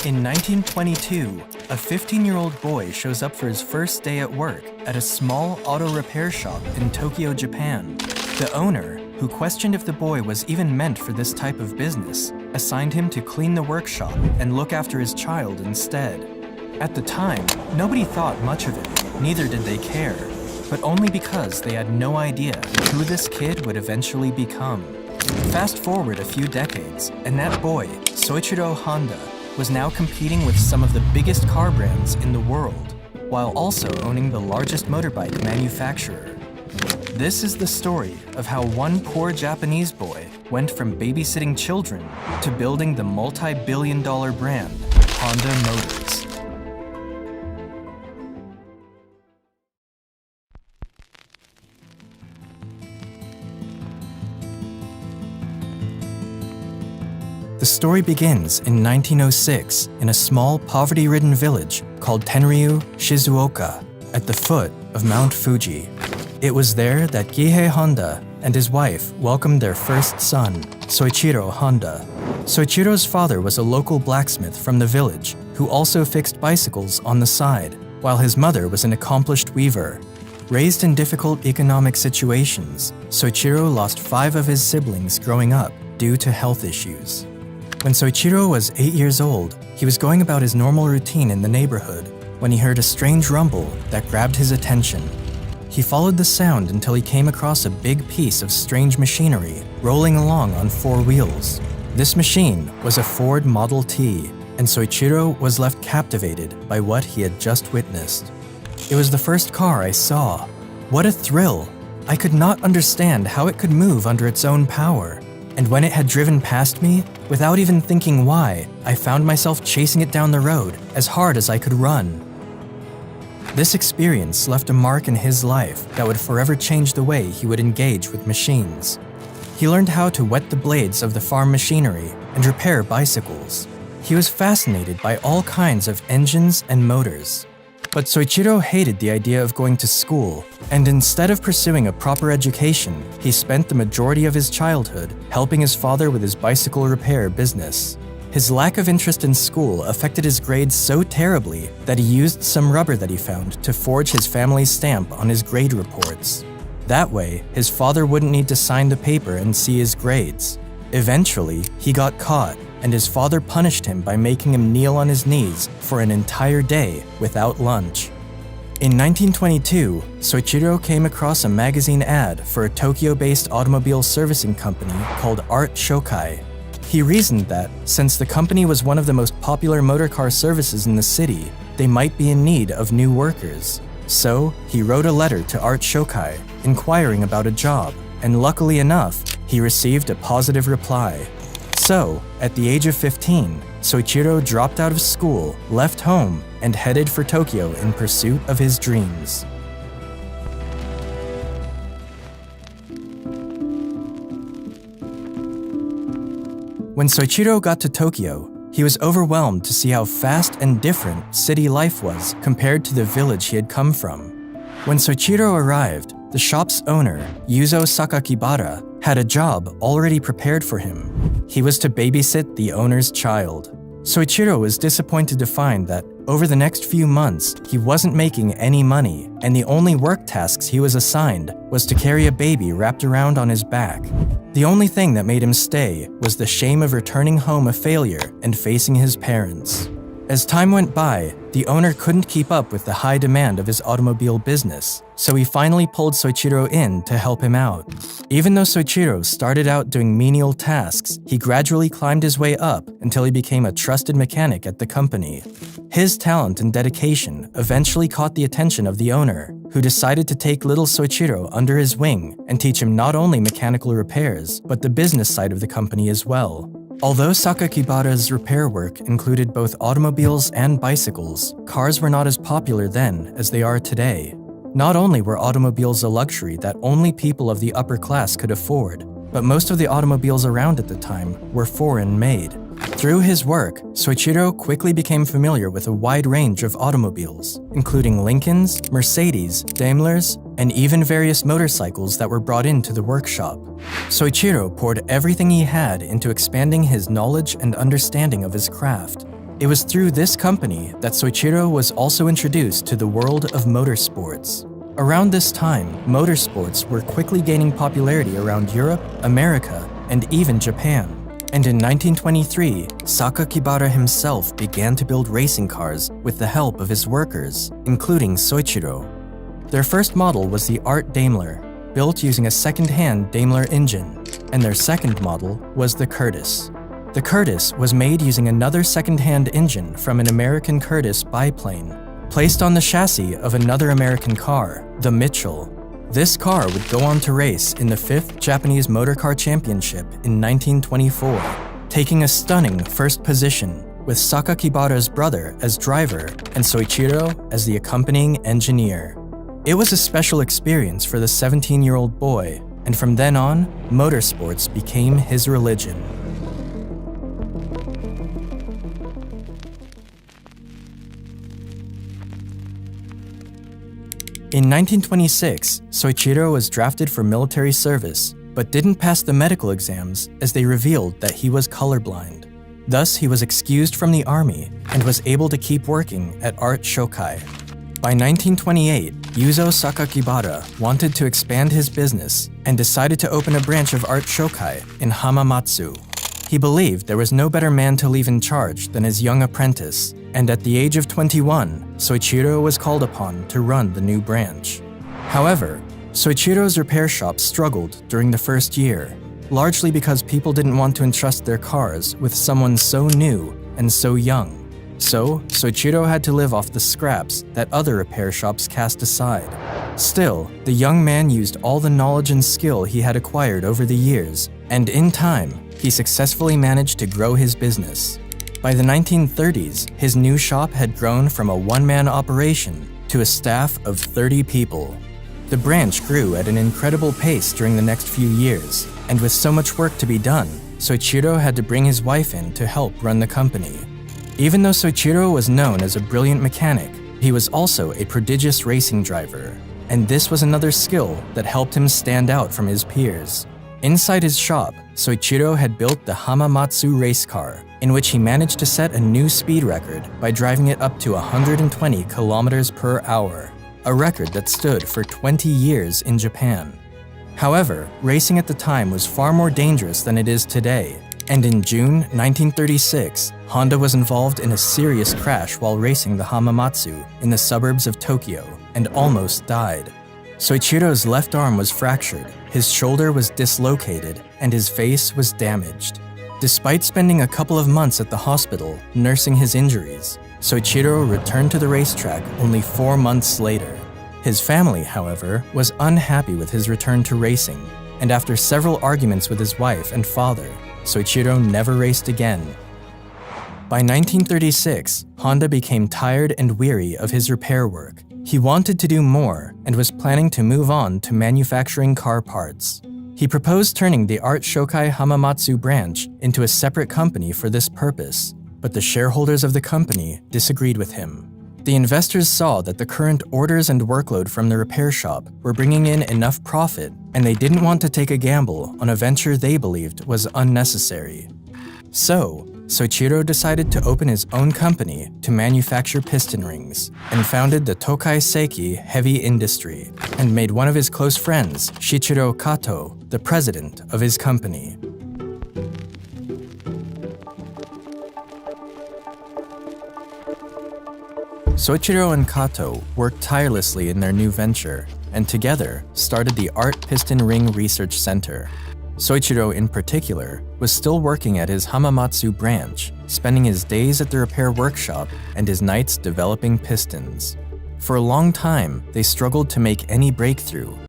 In 1922, a 15-year-old boy shows up for his first day at work at a small auto repair shop in Tokyo, Japan. The owner, who questioned if the boy was even meant for this type of business, assigned him to clean the workshop and look after his child instead. At the time, nobody thought much of it, neither did they care, but only because they had no idea who this kid would eventually become. Fast forward a few decades, and that boy, Soichiro Honda, was now competing with some of the biggest car brands in the world, while also owning the largest motorbike manufacturer. This is the story of how one poor Japanese boy went from babysitting children to building the multi-billion-dollar brand, Honda Motors. The story begins in 1906 in a small, poverty-ridden village called Tenryu, Shizuoka, at the foot of Mount Fuji. It was there that Gihei Honda and his wife welcomed their first son, Soichiro Honda. Soichiro's father was a local blacksmith from the village who also fixed bicycles on the side, while his mother was an accomplished weaver. Raised in difficult economic situations, Soichiro lost 5 of his siblings growing up due to health issues. When Soichiro was 8 years old, he was going about his normal routine in the neighborhood when he heard a strange rumble that grabbed his attention. He followed the sound until he came across a big piece of strange machinery rolling along on 4 wheels. This machine was a Ford Model T, and Soichiro was left captivated by what he had just witnessed. It was the first car I saw. What a thrill! I could not understand how it could move under its own power. And when it had driven past me, without even thinking why, I found myself chasing it down the road as hard as I could run. This experience left a mark in his life that would forever change the way he would engage with machines. He learned how to wet the blades of the farm machinery and repair bicycles. He was fascinated by all kinds of engines and motors. But Soichiro hated the idea of going to school, and instead of pursuing a proper education, he spent the majority of his childhood helping his father with his bicycle repair business. His lack of interest in school affected his grades so terribly that he used some rubber that he found to forge his family's stamp on his grade reports. That way, his father wouldn't need to sign the paper and see his grades. Eventually, he got caught, and his father punished him by making him kneel on his knees for an entire day without lunch. In 1922, Soichiro came across a magazine ad for a Tokyo-based automobile servicing company called Art Shokai. He reasoned that, since the company was one of the most popular motorcar services in the city, they might be in need of new workers. So, he wrote a letter to Art Shokai, inquiring about a job, and luckily enough, he received a positive reply. So, at the age of 15, Soichiro dropped out of school, left home, and headed for Tokyo in pursuit of his dreams. When Soichiro got to Tokyo, he was overwhelmed to see how fast and different city life was compared to the village he had come from. When Soichiro arrived, the shop's owner, Yuzo Sakakibara, had a job already prepared for him. He was to babysit the owner's child. Soichiro was disappointed to find that over the next few months, he wasn't making any money, and the only work tasks he was assigned was to carry a baby wrapped around on his back. The only thing that made him stay was the shame of returning home a failure and facing his parents. As time went by, the owner couldn't keep up with the high demand of his automobile business, so he finally pulled Soichiro in to help him out. Even though Soichiro started out doing menial tasks, he gradually climbed his way up until he became a trusted mechanic at the company. His talent and dedication eventually caught the attention of the owner, who decided to take little Soichiro under his wing and teach him not only mechanical repairs, but the business side of the company as well. Although Sakakibara's repair work included both automobiles and bicycles, cars were not as popular then as they are today. Not only were automobiles a luxury that only people of the upper class could afford, but most of the automobiles around at the time were foreign-made. Through his work, Soichiro quickly became familiar with a wide range of automobiles, including Lincolns, Mercedes, Daimlers, and even various motorcycles that were brought into the workshop. Soichiro poured everything he had into expanding his knowledge and understanding of his craft. It was through this company that Soichiro was also introduced to the world of motorsports. Around this time, motorsports were quickly gaining popularity around Europe, America, and even Japan. And in 1923, Sakakibara himself began to build racing cars with the help of his workers, including Soichiro. Their first model was the Art Daimler, built using a second-hand Daimler engine, and their second model was the Curtiss. The Curtiss was made using another second-hand engine from an American Curtiss biplane, placed on the chassis of another American car, the Mitchell. This car would go on to race in the 5th Japanese Motor Car Championship in 1924, taking a stunning first position, with Sakakibara's brother as driver and Soichiro as the accompanying engineer. It was a special experience for the 17-year-old boy, and from then on, motorsports became his religion. In 1926, Soichiro was drafted for military service, but didn't pass the medical exams as they revealed that he was colorblind. Thus, he was excused from the army and was able to keep working at Art Shokai. By 1928, Yuzo Sakakibara wanted to expand his business and decided to open a branch of Art Shokai in Hamamatsu. He believed there was no better man to leave in charge than his young apprentice, and at the age of 21, Soichiro was called upon to run the new branch. However, Soichiro's repair shop struggled during the first year, largely because people didn't want to entrust their cars with someone so new and so young. So, Soichiro had to live off the scraps that other repair shops cast aside. Still, the young man used all the knowledge and skill he had acquired over the years, and in time, he successfully managed to grow his business. By the 1930s, his new shop had grown from a one-man operation to a staff of 30 people. The branch grew at an incredible pace during the next few years, and with so much work to be done, Soichiro had to bring his wife in to help run the company. Even though Soichiro was known as a brilliant mechanic, he was also a prodigious racing driver, and this was another skill that helped him stand out from his peers. Inside his shop, Soichiro had built the Hamamatsu race car, in which he managed to set a new speed record by driving it up to 120 kilometers per hour, a record that stood for 20 years in Japan. However, racing at the time was far more dangerous than it is today, and in June 1936, Honda was involved in a serious crash while racing the Hamamatsu in the suburbs of Tokyo and almost died. Soichiro's left arm was fractured, his shoulder was dislocated, and his face was damaged. Despite spending a couple of months at the hospital nursing his injuries, Soichiro returned to the racetrack only 4 months later. His family, however, was unhappy with his return to racing, and after several arguments with his wife and father, Soichiro never raced again. By 1936, Honda became tired and weary of his repair work. He wanted to do more and was planning to move on to manufacturing car parts. He proposed turning the Art Shokai Hamamatsu branch into a separate company for this purpose, but the shareholders of the company disagreed with him. The investors saw that the current orders and workload from the repair shop were bringing in enough profit, and they didn't want to take a gamble on a venture they believed was unnecessary. So, Soichiro decided to open his own company to manufacture piston rings, and founded the Tokai Seiki Heavy Industry, and made one of his close friends, Shichiro Kato, the president of his company. Soichiro and Kato worked tirelessly in their new venture, and together started the Art Piston Ring Research Center. Soichiro, in particular, was still working at his Hamamatsu branch, spending his days at the repair workshop and his nights developing pistons. For a long time, they struggled to make any breakthrough,